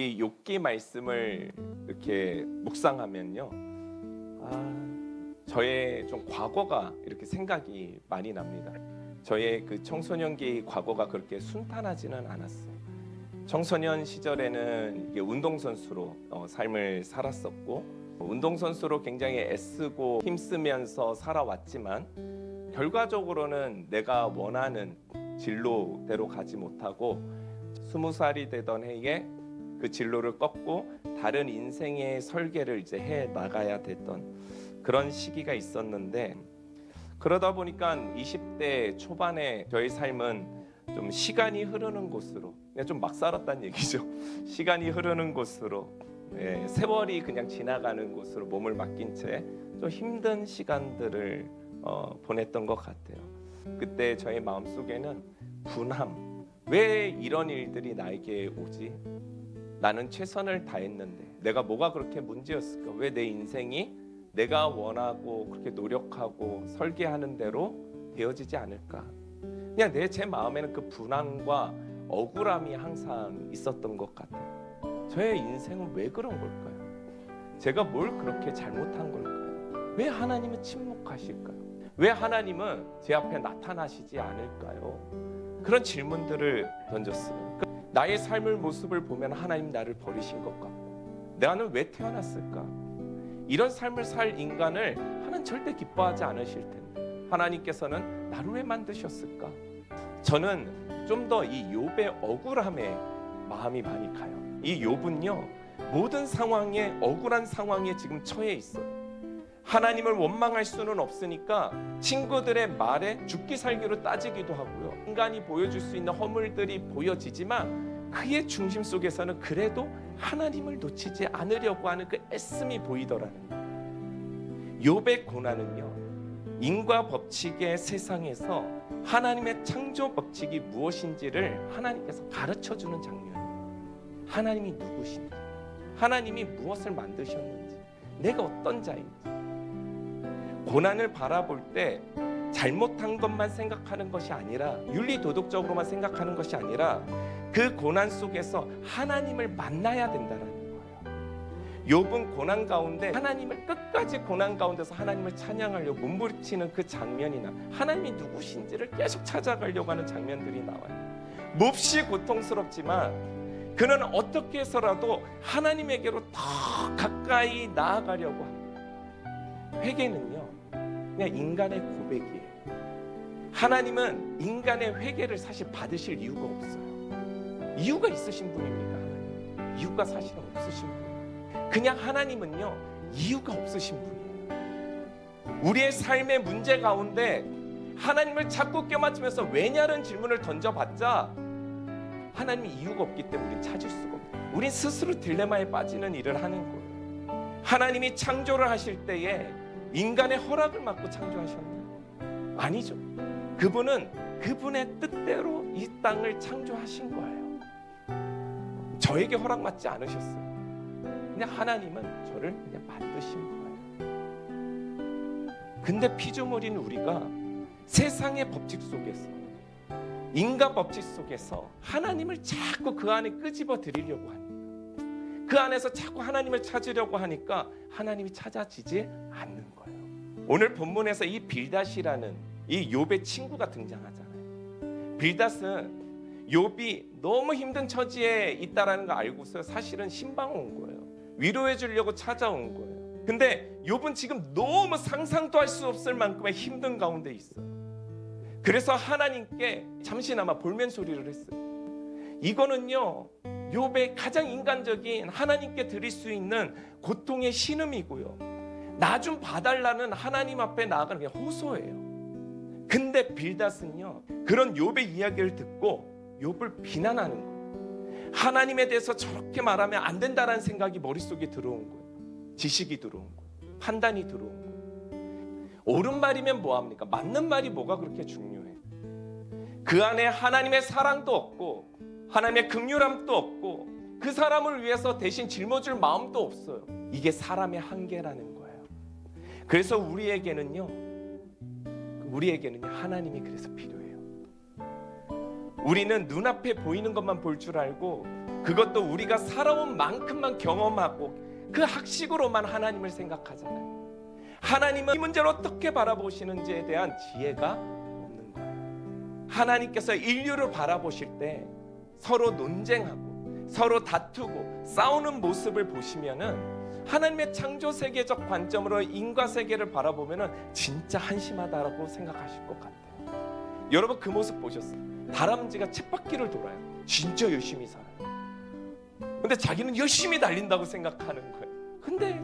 이 욥기 말씀을 이렇게 묵상하면요, 저의 좀 과거가 이렇게 생각이 많이 납니다. 저의 그 청소년기 과거가 그렇게 순탄하지는 않았어요. 청소년 시절에는 이게 운동선수로 삶을 살았었고, 운동선수로 굉장히 애쓰고 힘쓰면서 살아왔지만 결과적으로는 내가 원하는 진로대로 가지 못하고 20살이 되던 해에 그 진로를 꺾고 다른 인생의 설계를 이제 해 나가야 됐던 그런 시기가 있었는데, 그러다 보니까 20대 초반에 저의 삶은 좀 시간이 흐르는 곳으로, 그냥 좀 막 살았다는 얘기죠. 시간이 흐르는 곳으로, 세월이 그냥 지나가는 곳으로 몸을 맡긴 채 좀 힘든 시간들을 보냈던 것 같아요. 그때 저의 마음속에는 분함, 왜 이런 일들이 나에게 오지? 나는 최선을 다했는데 내가 뭐가 그렇게 문제였을까? 왜 내 인생이 내가 원하고 그렇게 노력하고 설계하는 대로 되어지지 않을까? 그냥 제 마음에는 그 분함과 억울함이 항상 있었던 것 같아요. 저의 인생은 왜 그런 걸까요? 제가 뭘 그렇게 잘못한 걸까요? 왜 하나님은 침묵하실까요? 왜 하나님은 제 앞에 나타나시지 않을까요? 그런 질문들을 던졌어요. 나의 삶의 모습을 보면 하나님 나를 버리신 것 같고, 나는 왜 태어났을까? 이런 삶을 살 인간을 하나님 절대 기뻐하지 않으실 텐데 하나님께서는 나를 왜 만드셨을까? 저는 좀 더 이 욥의 억울함에 마음이 많이 가요. 이 욥은요, 모든 상황에, 억울한 상황에 지금 처해 있어요. 하나님을 원망할 수는 없으니까 친구들의 말에 죽기 살기로 따지기도 하고요. 인간이 보여줄 수 있는 허물들이 보여지지만 그의 중심 속에서는 그래도 하나님을 놓치지 않으려고 하는 그 애씀이 보이더라는 거예요. 욥의 고난은요, 인과 법칙의 세상에서 하나님의 창조 법칙이 무엇인지를 하나님께서 가르쳐주는 장면이에요. 하나님이 누구신지, 하나님이 무엇을 만드셨는지, 내가 어떤 자인지. 고난을 바라볼 때 잘못한 것만 생각하는 것이 아니라, 윤리도덕적으로만 생각하는 것이 아니라 그 고난 속에서 하나님을 만나야 된다는 거예요. 욥은 고난 가운데 하나님을 끝까지 고난 가운데서 하나님을 찬양하려고 몸부림치는 그 장면이나 하나님이 누구신지를 계속 찾아가려고 하는 장면들이 나와요. 몹시 고통스럽지만 그는 어떻게 해서라도 하나님에게로 더 가까이 나아가려고 합니다. 회개는요, 그냥 인간의 고백이에요. 하나님은 인간의 회개를 사실 받으실 이유가 없어요. 이유가 있으신 분입니다. 하나님. 이유가 사실은 없으신 분이에요. 그냥 하나님은요, 이유가 없으신 분이에요. 우리의 삶의 문제 가운데 하나님을 자꾸 껴맞추면서 왜냐는 질문을 던져봤자 하나님이 이유가 없기 때문에 우린 찾을 수가 없어요. 우린 스스로 딜레마에 빠지는 일을 하는 거예요. 하나님이 창조를 하실 때에 인간의 허락을 받고 창조하셨나요? 아니죠. 그분은 그분의 뜻대로 이 땅을 창조하신 거예요. 저에게 허락받지 않으셨어요. 그냥 하나님은 저를 그냥 만드신 거예요. 근데 피조물인 우리가 세상의 법칙 속에서, 인간 법칙 속에서 하나님을 자꾸 그 안에 끄집어 들이려고 하니까, 그 안에서 자꾸 하나님을 찾으려고 하니까 하나님이 찾아지지 않는 거예요. 오늘 본문에서 이 빌닷이라는 이 욥의 친구가 등장하잖아요. 빌닷은 욥이 너무 힘든 처지에 있다라는 거 알고서 사실은 신방 온 거예요. 위로해 주려고 찾아온 거예요. 근데 욥은 지금 너무 상상도 할 수 없을 만큼의 힘든 가운데 있어요. 그래서 하나님께 잠시나마 볼멘 소리를 했어요. 이거는요, 욥의 가장 인간적인 하나님께 드릴 수 있는 고통의 신음이고요, 나 좀 봐달라는 하나님 앞에 나아가는 게 호소예요. 근데 빌닷은요, 그런 욥의 이야기를 듣고 욥을 비난하는 거예요. 하나님에 대해서 저렇게 말하면 안 된다라는 생각이 머릿속에 들어온 거예요. 지식이 들어온 거예요. 판단이 들어온 거예요. 옳은 말이면 뭐합니까? 맞는 말이 뭐가 그렇게 중요해? 그 안에 하나님의 사랑도 없고 하나님의 긍휼함도 없고 그 사람을 위해서 대신 짊어질 마음도 없어요. 이게 사람의 한계라는 거예요. 그래서 우리에게는요 하나님이 그래서 필요해요. 우리는 눈앞에 보이는 것만 볼 줄 알고 그것도 우리가 살아온 만큼만 경험하고 그 학식으로만 하나님을 생각하잖아요. 하나님은 이 문제를 어떻게 바라보시는지에 대한 지혜가 없는 거예요. 하나님께서 인류를 바라보실 때 서로 논쟁하고 서로 다투고 싸우는 모습을 보시면은 하나님의 창조 세계적 관점으로 인과 세계를 바라보면은 진짜 한심하다라고 생각하실 것 같아요. 여러분 그 모습 보셨어요? 다람쥐가 쳇바퀴를 돌아요. 진짜 열심히 살아요. 근데 자기는 열심히 달린다고 생각하는 거예요. 근데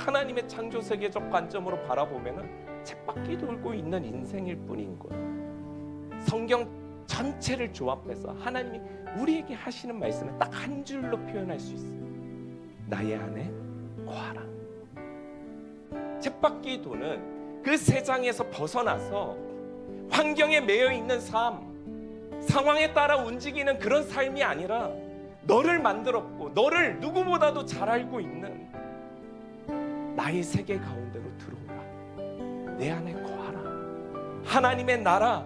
하나님의 창조 세계적 관점으로 바라보면은 쳇바퀴 돌고 있는 인생일 뿐인 거예요. 성경 전체를 조합해서 하나님이 우리에게 하시는 말씀을 딱 한 줄로 표현할 수 있어요. 나의 안에 거하라. 쳇바퀴 도는 그 세상에서 벗어나서 환경에 매여 있는 삶, 상황에 따라 움직이는 그런 삶이 아니라 너를 만들었고 너를 누구보다도 잘 알고 있는 나의 세계 가운데로 들어오라. 내 안에 거하라. 하나님의 나라,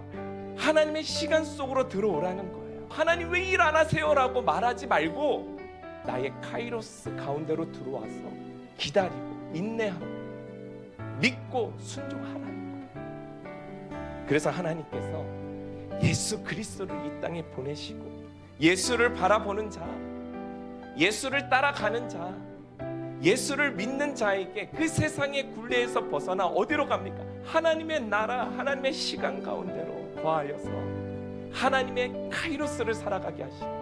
하나님의 시간 속으로 들어오라는 거예요. 하나님 왜 일 안 하세요? 라고 말하지 말고 나의 카이로스 가운데로 들어와서 기다리고 인내하고 믿고 순종하라는 거예요. 그래서 하나님께서 예수 그리스도를 이 땅에 보내시고 예수를 바라보는 자, 예수를 따라가는 자, 예수를 믿는 자에게 그 세상의 굴레에서 벗어나 어디로 갑니까? 하나님의 나라, 하나님의 시간 가운데로 거하여서 하나님의 카이로스를 살아가게 하시고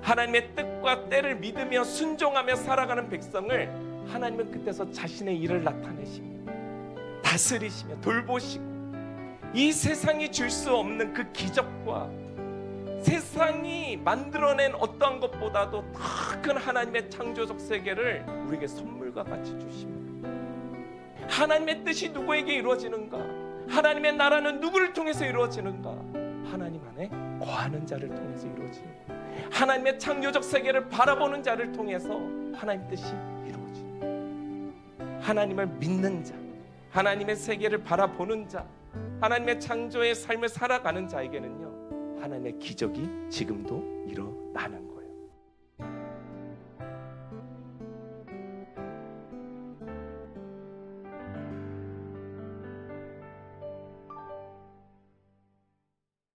하나님의 뜻과 때를 믿으며 순종하며 살아가는 백성을 하나님은 그때서 자신의 일을 나타내시며 다스리시며 돌보시고 이 세상이 줄 수 없는 그 기적과 세상이 만들어낸 어떠한 것보다도 더 큰 하나님의 창조적 세계를 우리에게 선물과 같이 주십니다. 하나님의 뜻이 누구에게 이루어지는가? 하나님의 나라는 누구를 통해서 이루어지는가? 하나님 안에 거하는 자를 통해서 이루어지는 거예요. 하나님의 창조적 세계를 바라보는 자를 통해서 하나님 뜻이 이루어지는 거예요. 하나님을 믿는 자, 하나님의 세계를 바라보는 자, 하나님의 창조의 삶을 살아가는 자에게는요 하나님의 기적이 지금도 일어나는 거예요.